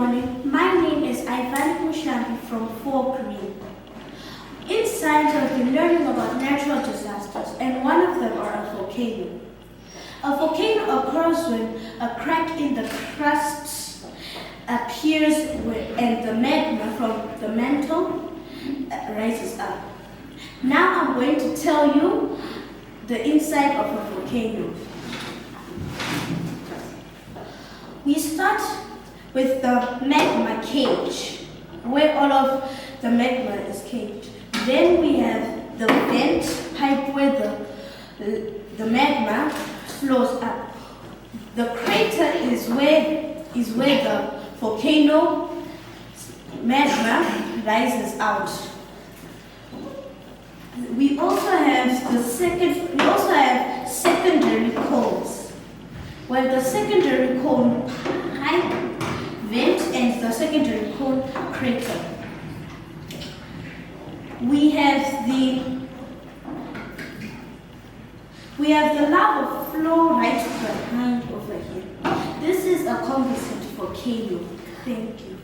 morning. My name is Ivan Mushambi from 4 Korean. In science, I've been learning about natural disasters, and one of them are a volcano. A volcano occurs when a crack in the crust appears and the magma from the mantle rises up. Now I'm going to tell you the inside of a volcano. We start with the magma cage, where all of the magma is caged. Then we have the vent pipe where the magma flows up. The crater is where the volcano magma rises out. We also have secondary cones, where the secondary cone pipe vent and the secondary cone crater. We have the lava flow right behind over here. This is a composite volcano. Thank you.